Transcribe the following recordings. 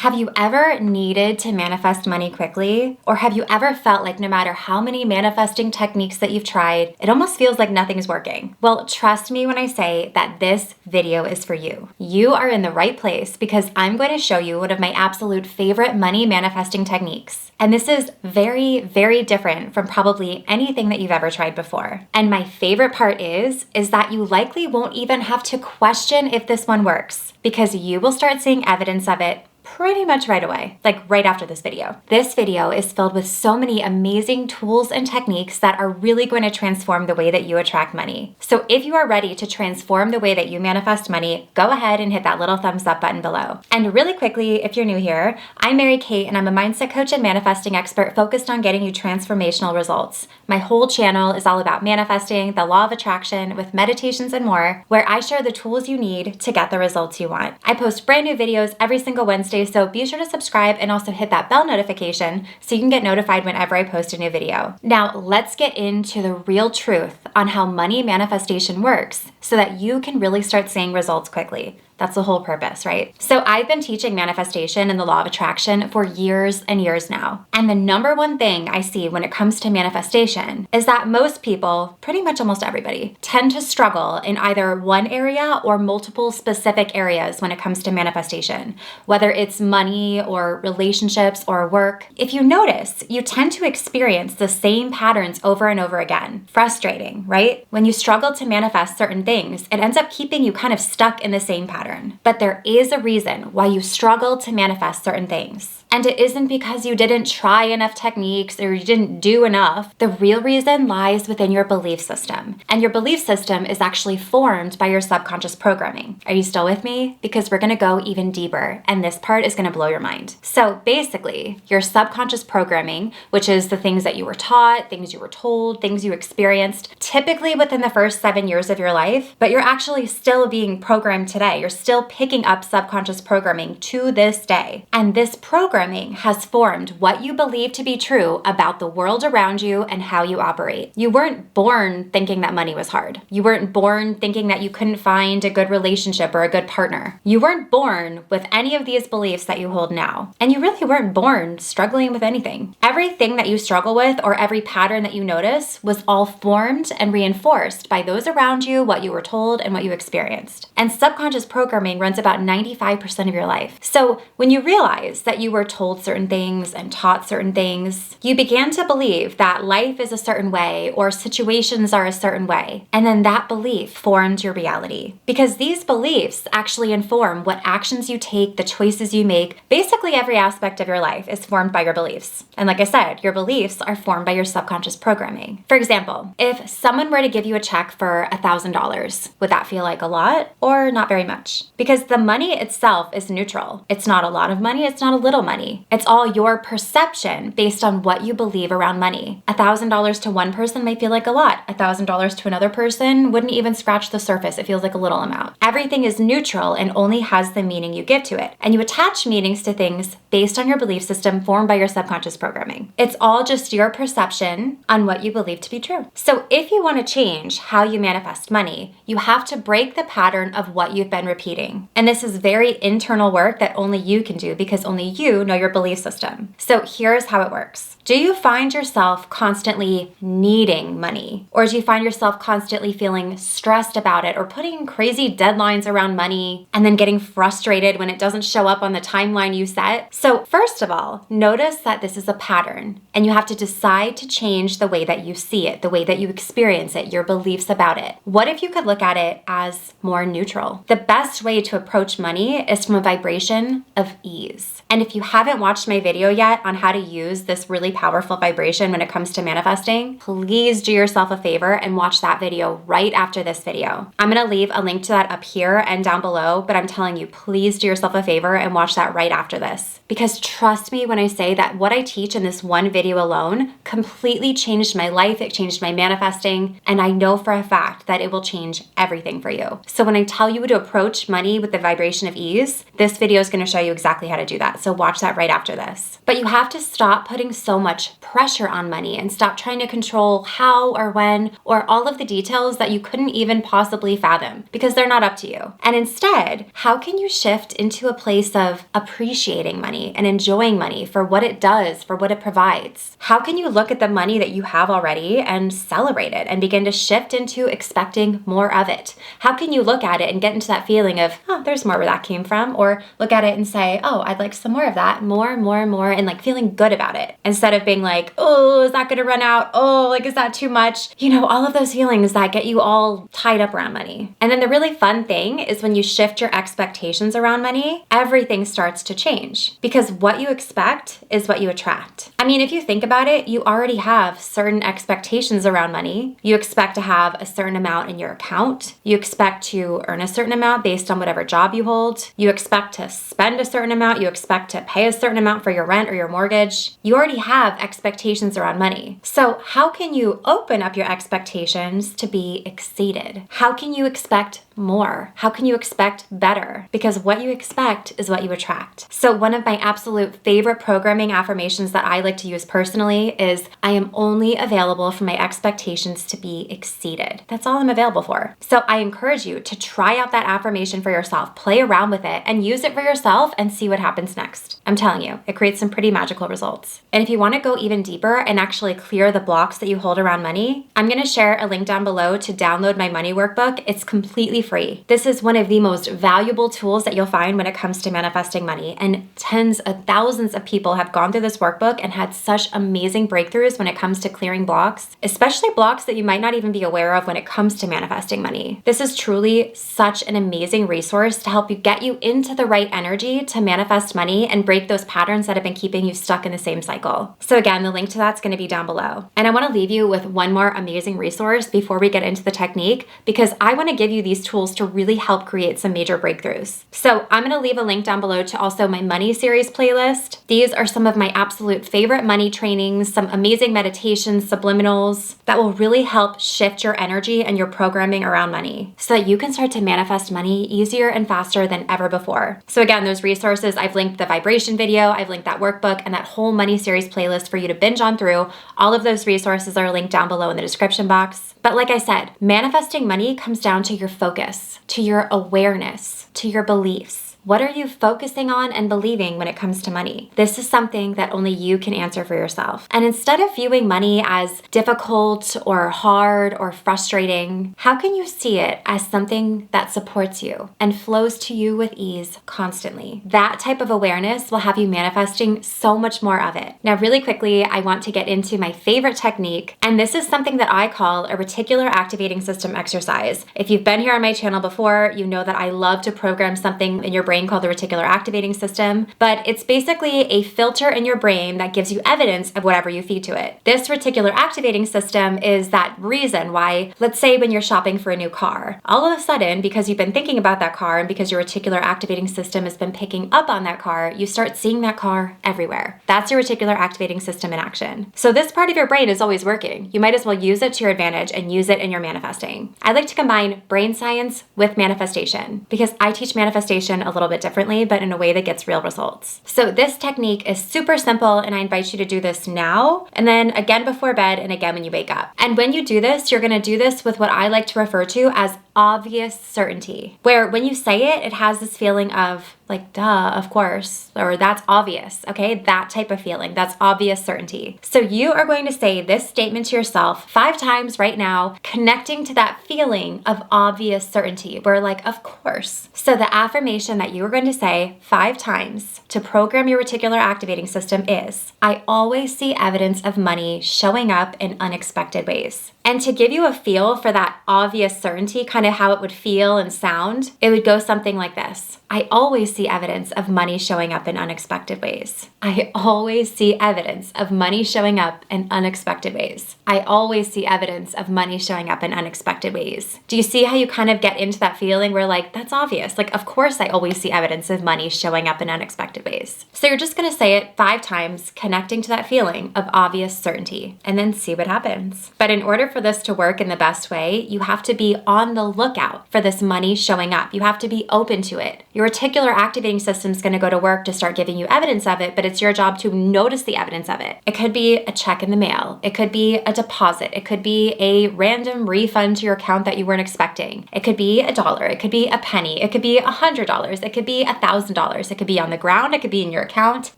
Have you ever needed to manifest money quickly? Or have you ever felt like no matter how many manifesting techniques that you've tried, it almost feels like nothing's working? Well, trust me when I say that this video is for you. You are in the right place because I'm going to show you one of my absolute favorite money manifesting techniques. And this is very, very different from probably anything that you've ever tried before. And my favorite part is that you likely won't even have to question if this one works because you will start seeing evidence of it pretty much right away, like right after this video. This video is filled with so many amazing tools and techniques that are really going to transform the way that you attract money. So if you are ready to transform the way that you manifest money, go ahead and hit that little thumbs up button below. And really quickly, if you're new here, I'm Mary Kate and I'm a mindset coach and manifesting expert focused on getting you transformational results. My whole channel is all about manifesting, the law of attraction with meditations and more, where I share the tools you need to get the results you want. I post brand new videos every single Wednesday, so be sure to subscribe and also hit that bell notification so you can get notified whenever I post a new video. Now, let's get into the real truth on how money manifestation works so that you can really start seeing results quickly. That's the whole purpose, right? So I've been teaching manifestation and the law of attraction for years and years now. And the number one thing I see when it comes to manifestation is that most people, pretty much almost everybody, tend to struggle in either one area or multiple specific areas when it comes to manifestation, whether it's money or relationships or work. If you notice, you tend to experience the same patterns over and over again. Frustrating, right? When you struggle to manifest certain things, it ends up keeping you kind of stuck in the same pattern. But there is a reason why you struggle to manifest certain things. And it isn't because you didn't try enough techniques or you didn't do enough. The real reason lies within your belief system. And your belief system is actually formed by your subconscious programming. Are you still with me? Because we're gonna go even deeper, and this part is gonna blow your mind. So basically, your subconscious programming, which is the things that you were taught, things you were told, things you experienced, typically within the first 7 years of your life, but you're actually still being programmed today. You're still picking up subconscious programming to this day. And this programming has formed what you believe to be true about the world around you and how you operate. You weren't born thinking that money was hard. You weren't born thinking that you couldn't find a good relationship or a good partner. You weren't born with any of these beliefs that you hold now. And you really weren't born struggling with anything. Everything that you struggle with or every pattern that you notice was all formed and reinforced by those around you, what you were told, and what you experienced. And subconscious programming runs about 95% of your life. So when you realize that you were told certain things and taught certain things, you began to believe that life is a certain way or situations are a certain way. And then that belief formed your reality. Because these beliefs actually inform what actions you take, the choices you make. Basically, every aspect of your life is formed by your beliefs. And like I said, your beliefs are formed by your subconscious programming. For example, if someone were to give you a check for $1,000, would that feel like a lot or not very much? Because the money itself is neutral. It's not a lot of money, it's not a little money. It's all your perception based on what you believe around money. $1,000 to one person might feel like a lot. $1,000 to another person wouldn't even scratch the surface. It feels like a little amount. Everything is neutral and only has the meaning you give to it. And you attach meanings to things based on your belief system formed by your subconscious programming. It's all just your perception on what you believe to be true. So if you want to change how you manifest money, you have to break the pattern of what you've been repeating. And this is very internal work that only you can do because only you know your belief system. So here's how it works. Do you find yourself constantly needing money? Or do you find yourself constantly feeling stressed about it or putting crazy deadlines around money and then getting frustrated when it doesn't show up on the timeline you set? So first of all, notice that this is a pattern and you have to decide to change the way that you see it, the way that you experience it, your beliefs about it. What if you could look at it as more neutral? The best way to approach money is from a vibration of ease. And if you haven't watched my video yet on how to use this really powerful vibration when it comes to manifesting, please do yourself a favor and watch that video right after this video. I'm gonna leave a link to that up here and down below, but I'm telling you, please do yourself a favor and watch that right after this. Because trust me when I say that what I teach in this one video alone completely changed my life, it changed my manifesting, and I know for a fact that it will change everything for you. So when I tell you to approach money with the vibration of ease, this video is gonna show you exactly how to do that. So watch that mindset right after this. But you have to stop putting so much pressure on money and stop trying to control how or when or all of the details that you couldn't even possibly fathom because they're not up to you. And instead, how can you shift into a place of appreciating money and enjoying money for what it does, for what it provides? How can you look at the money that you have already and celebrate it and begin to shift into expecting more of it? How can you look at it and get into that feeling of, oh, there's more where that came from, or look at it and say, oh, I'd like some more of that, more, and like feeling good about it instead of being like, oh, is that going to run out? Oh, like, is that too much? All of those feelings that get you all tied up around money. And then the really fun thing is when you shift your expectations around money, everything starts to change because what you expect is what you attract. I mean, if you think about it, you already have certain expectations around money. You expect to have a certain amount in your account. You expect to earn a certain amount based on whatever job you hold. You expect to spend a certain amount. You expect to pay a certain amount for your rent or your mortgage. You already have expectations around money. So how can you open up your expectations to be exceeded? How can you expect more? How can you expect better? Because what you expect is what you attract. So one of my absolute favorite programming affirmations that I like to use personally is, I am only available for my expectations to be exceeded. That's all I'm available for. So I encourage you to try out that affirmation for yourself, play around with it and use it for yourself and see what happens next. I'm telling you, it creates some pretty magical results. And if you want to go even deeper and actually clear the blocks that you hold around money, I'm going to share a link down below to download my money workbook. It's completely free. This is one of the most valuable tools that you'll find when it comes to manifesting money. And tens of thousands of people have gone through this workbook and had such amazing breakthroughs when it comes to clearing blocks, especially blocks that you might not even be aware of when it comes to manifesting money. This is truly such an amazing resource to help you get you into the right energy to manifest money and break those patterns that have been keeping you stuck in the same cycle. So again, the link to that's going to be down below. And I want to leave you with one more amazing resource before we get into the technique, because I want to give you these tools to really help create some major breakthroughs. So I'm going to leave a link down below to also my money series playlist. These are some of my absolute favorite money trainings, some amazing meditations, subliminals that will really help shift your energy and your programming around money so that you can start to manifest money easier and faster than ever before. So again, those resources, I've linked the vibration video, I've linked that workbook and that whole money series playlist for you to binge on through. All of those resources are linked down below in the description box. But like I said, manifesting money comes down to your focus, to your awareness, to your beliefs. What are you focusing on and believing when it comes to money? This is something that only you can answer for yourself. And instead of viewing money as difficult or hard or frustrating, how can you see it as something that supports you and flows to you with ease constantly? That type of awareness will have you manifesting so much more of it. Now, really quickly, I want to get into my favorite technique, and this is something that I call a reticular activating system exercise. If you've been here on my channel before, you know that I love to program something in your brain called the reticular activating system, but it's basically a filter in your brain that gives you evidence of whatever you feed to it. This reticular activating system is that reason why, let's say when you're shopping for a new car, all of a sudden, because you've been thinking about that car and because your reticular activating system has been picking up on that car, you start seeing that car everywhere. That's your reticular activating system in action. So this part of your brain is always working. You might as well use it to your advantage and use it in your manifesting. I like to combine brain science with manifestation because I teach manifestation a little bit differently, but in a way that gets real results. So this technique is super simple, and I invite you to do this now, and then again before bed, and again when you wake up. And when you do this, you're going to do this with what I like to refer to as obvious certainty, where when you say it, it has this feeling of like, duh, of course, or that's obvious, okay? That type of feeling, that's obvious certainty. So you are going to say this statement to yourself 5 times right now, connecting to that feeling of obvious certainty, where like, of course. So the affirmation that you are going to say 5 times to program your reticular activating system is, I always see evidence of money showing up in unexpected ways. And to give you a feel for that obvious certainty, kind of how it would feel and sound, it would go something like this. I always see evidence of money showing up in unexpected ways. I always see evidence of money showing up in unexpected ways. I always see evidence of money showing up in unexpected ways. Do you see how you kind of get into that feeling where like, that's obvious. Like, of course I always see evidence of money showing up in unexpected ways. So you're just going to say it 5 times, connecting to that feeling of obvious certainty, and then see what happens. But in order for this to work in the best way, you have to be on the lookout for this money showing up. You have to be open to it. Your reticular activating system is going to go to work to start giving you evidence of it, but it's your job to notice the evidence of it. It could be a check in the mail. It could be a deposit. It could be a random refund to your account that you weren't expecting. It could be $1. It could be a penny. It could be $100. It could be $1,000. It could be on the ground. It could be in your account.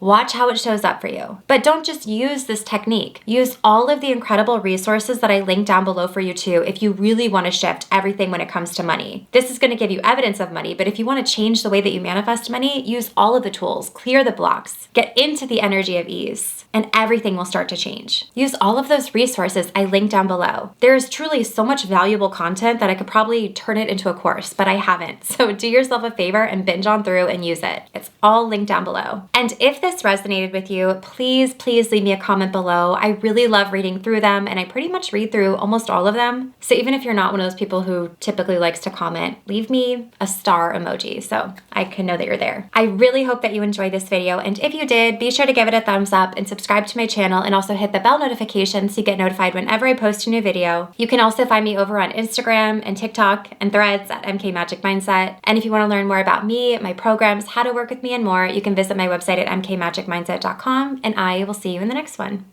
Watch how it shows up for you. But don't just use this technique. Use all of the incredible resources that I linked down below for you too if you really want to shift everything when it comes to money. This is going to give you evidence of money, but if you want to change the way that you manifest money, use all of the tools, clear the blocks, get into the energy of ease, and everything will start to change. Use all of those resources I linked down below. There is truly so much valuable content that I could probably turn it into a course, but I haven't. So do yourself a favor and binge on through and use it. It's all linked down below. And if this resonated with you, please leave me a comment below. I really love reading through them, and I pretty much read through almost all of them. So even if you're not one of those people who typically likes to comment, leave me a star emoji so I can know that you're there. I really hope that you enjoyed this video, and if you did, be sure to give it a thumbs up and subscribe to my channel, and also hit the bell notification so you get notified whenever I post a new video. You can also find me over on Instagram and TikTok and Threads at MK Magic Mindset. And if you want to learn more about me, my programs, how to work with me, and more, you can visit my website at mkmagicmindset.com, and I will see you in the next one.